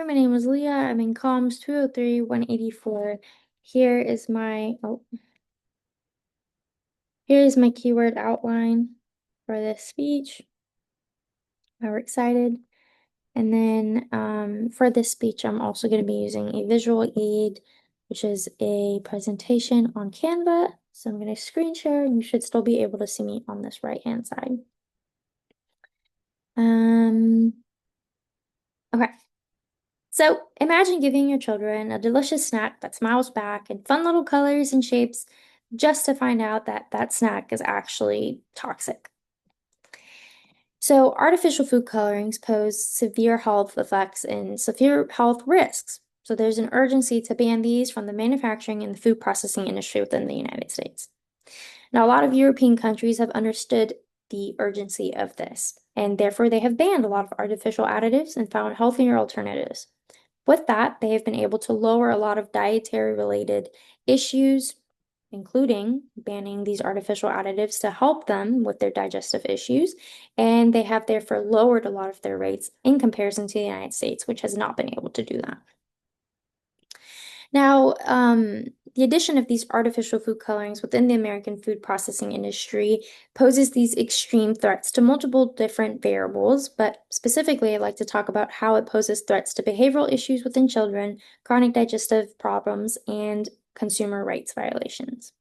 there. My name is Leah. I'm in Comms 203-184. Here is my here is my keyword outline for this speech. We're excited. And then for this speech, I'm also going to be using a visual aid, which is a presentation on Canva. So I'm going to screen share, and you should still be able to see me on this right-hand side. Okay. So imagine giving your children a delicious snack that smiles back in fun little colors and shapes just to find out that that snack is actually toxic. So artificial food colorings pose severe health effects and severe health risks. So there's an urgency to ban these from the manufacturing and the food processing industry within the United States. Now, a lot of European countries have understood the urgency of this, and therefore they have banned a lot of artificial additives and found healthier alternatives. With that, they have been able to lower a lot of dietary related issues, including banning these artificial additives to help them with their digestive issues. And they have therefore lowered a lot of their rates in comparison to the United States, which has not been able to do that. Now, the addition of these artificial food colorings within the American food processing industry poses these extreme threats to multiple different variables, but specifically, I'd like to talk about how it poses threats to behavioral issues within children, chronic digestive problems, and consumer rights violations.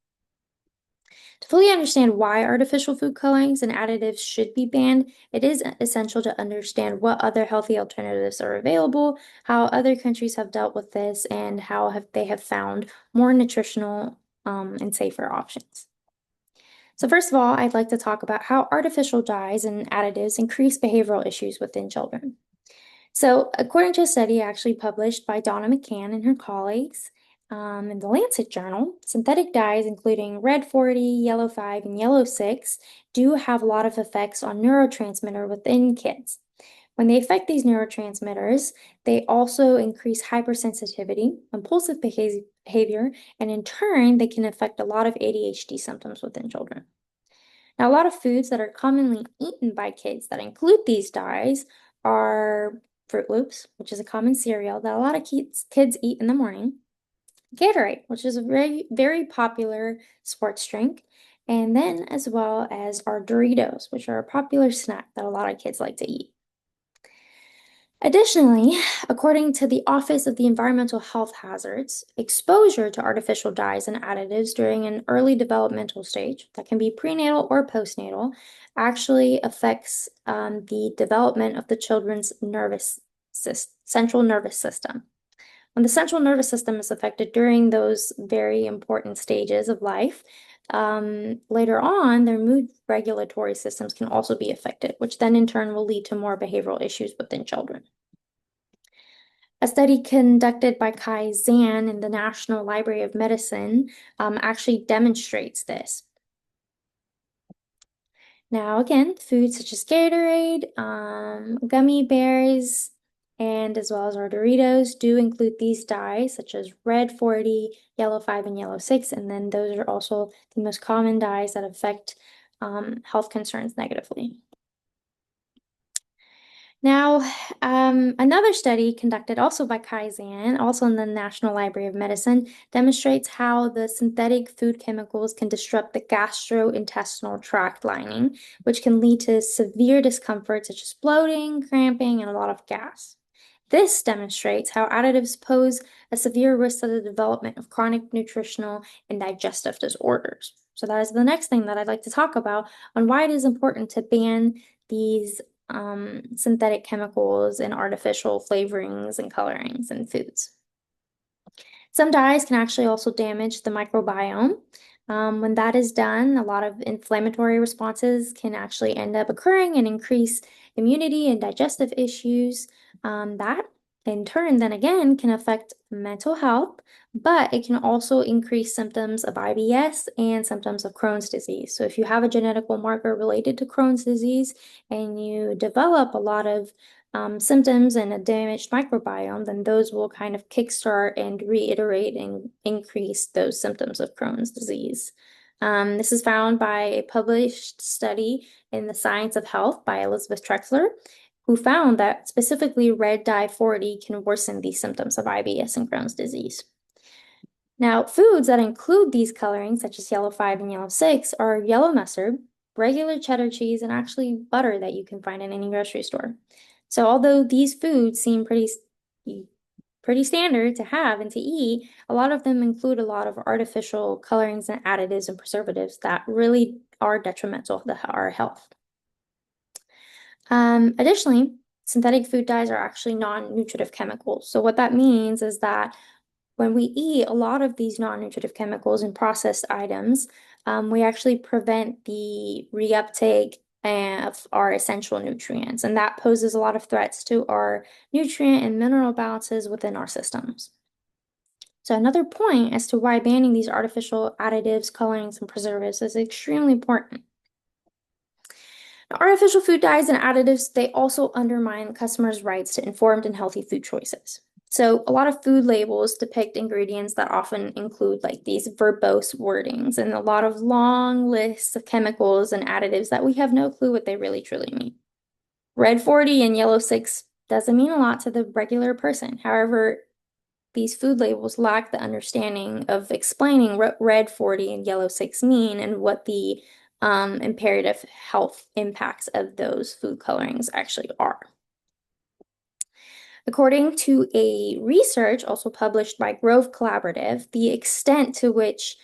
To fully understand why artificial food colorings and additives should be banned, it is essential to understand what other healthy alternatives are available, how other countries have dealt with this, and how they have found more nutritional and safer options. So first of all, I'd like to talk about how artificial dyes and additives increase behavioral issues within children. So according to a study actually published by Donna McCann and her colleagues, in the Lancet Journal, synthetic dyes, including red 40, yellow 5, and yellow 6, do have a lot of effects on neurotransmitter within kids. When they affect these neurotransmitters, they also increase hypersensitivity, impulsive behavior, and in turn, they can affect a lot of ADHD symptoms within children. Now, a lot of foods that are commonly eaten by kids that include these dyes are Fruit Loops, which is a common cereal that a lot of kids eat in the morning. Gatorade, which is a very, very popular sports drink, and then as well as our Doritos, which are a popular snack that a lot of kids like to eat. Additionally, according to the Office of the Environmental Health Hazards, exposure to artificial dyes and additives during an early developmental stage, that can be prenatal or postnatal, actually affects the development of the children's central nervous system. When the central nervous system is affected during those very important stages of life, later on, their mood regulatory systems can also be affected, which then in turn will lead to more behavioral issues within children. A study conducted by Kai Zan in the National Library of Medicine actually demonstrates this. Now, again, foods such as Gatorade, gummy bears, and as well as our Doritos do include these dyes such as red 40, yellow 5, and yellow 6, and then those are also the most common dyes that affect health concerns negatively. Now, another study conducted also by Kaizen, also in the National Library of Medicine, demonstrates how the synthetic food chemicals can disrupt the gastrointestinal tract lining, which can lead to severe discomfort such as bloating, cramping, and a lot of gas. This demonstrates how additives pose a severe risk to the development of chronic nutritional and digestive disorders. So that is the next thing that I'd like to talk about on why it is important to ban these synthetic chemicals and artificial flavorings and colorings in foods. Some dyes can actually also damage the microbiome. When that is done, a lot of inflammatory responses can actually end up occurring and increase immunity and digestive issues. That in turn, then again, can affect mental health, but it can also increase symptoms of IBS and symptoms of Crohn's disease. So if you have a genetical marker related to Crohn's disease and you develop a lot of symptoms and a damaged microbiome, then those will kind of kickstart and reiterate and increase those symptoms of Crohn's disease. This is found by a published study in the Science of Health by Elizabeth Trexler, who found that specifically red dye 40 can worsen these symptoms of IBS and Crohn's disease. Now, foods that include these colorings, such as yellow 5 and yellow 6, are yellow mustard, regular cheddar cheese, and actually butter that you can find in any grocery store. So although these foods seem pretty standard to have and to eat, a lot of them include a lot of artificial colorings and additives and preservatives that really are detrimental to our health. Additionally, synthetic food dyes are actually non-nutritive chemicals. So what that means is that when we eat a lot of these non-nutritive chemicals and processed items, we actually prevent the reuptake of our essential nutrients, and that poses a lot of threats to our nutrient and mineral balances within our systems. So another point as to why banning these artificial additives, colorings, and preservatives is extremely important. Now, artificial food dyes and additives, they also undermine customers' rights to informed and healthy food choices. So a lot of food labels depict ingredients that often include like these verbose wordings and a lot of long lists of chemicals and additives that we have no clue what they really truly mean. Red 40 and yellow 6 doesn't mean a lot to the regular person. However, these food labels lack the understanding of explaining what red 40 and yellow 6 mean and what the imperative health impacts of those food colorings actually are. According to a research also published by Grove Collaborative, the extent to which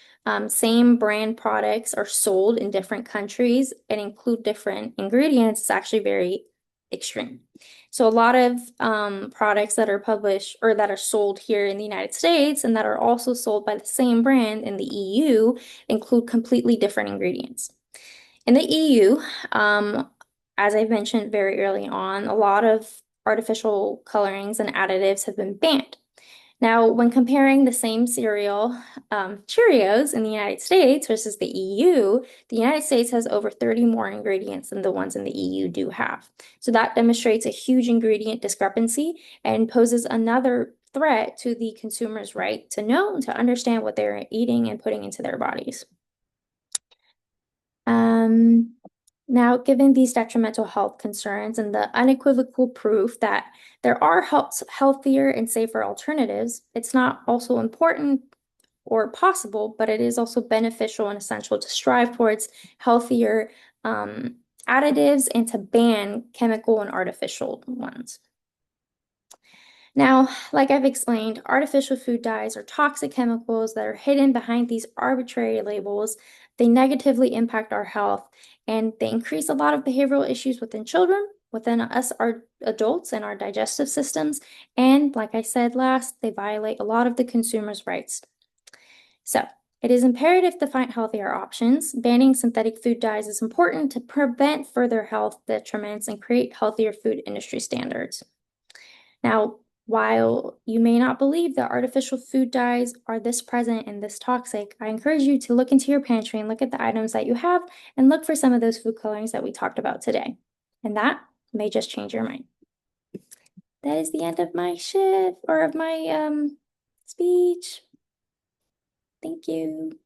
same brand products are sold in different countries and include different ingredients is actually very extreme. So a lot of products that are published or that are sold here in the United States and that are also sold by the same brand in the EU include completely different ingredients. In the EU, as I mentioned very early on, a lot of artificial colorings and additives have been banned. Now, when comparing the same cereal, Cheerios in the United States versus the EU, the United States has over 30 more ingredients than the ones in the EU do have. So that demonstrates a huge ingredient discrepancy and poses another threat to the consumer's right to know and to understand what they're eating and putting into their bodies. Now, given these detrimental health concerns and the unequivocal proof that there are healthier and safer alternatives, it's not also important or possible, but it is also beneficial and essential to strive towards healthier additives and to ban chemical and artificial ones. Now, like I've explained, artificial food dyes are toxic chemicals that are hidden behind these arbitrary labels. They negatively impact our health and they increase a lot of behavioral issues within children, within us, our adults, and our digestive systems. And like I said last, they violate a lot of the consumer's rights. So, it is imperative to find healthier options. Banning synthetic food dyes is important to prevent further health detriments and create healthier food industry standards. Now, while you may not believe that artificial food dyes are this present and this toxic, I encourage you to look into your pantry and look at the items that you have and look for some of those food colorings that we talked about today. And that may just change your mind. That is the end of my shift or of my speech. Thank you.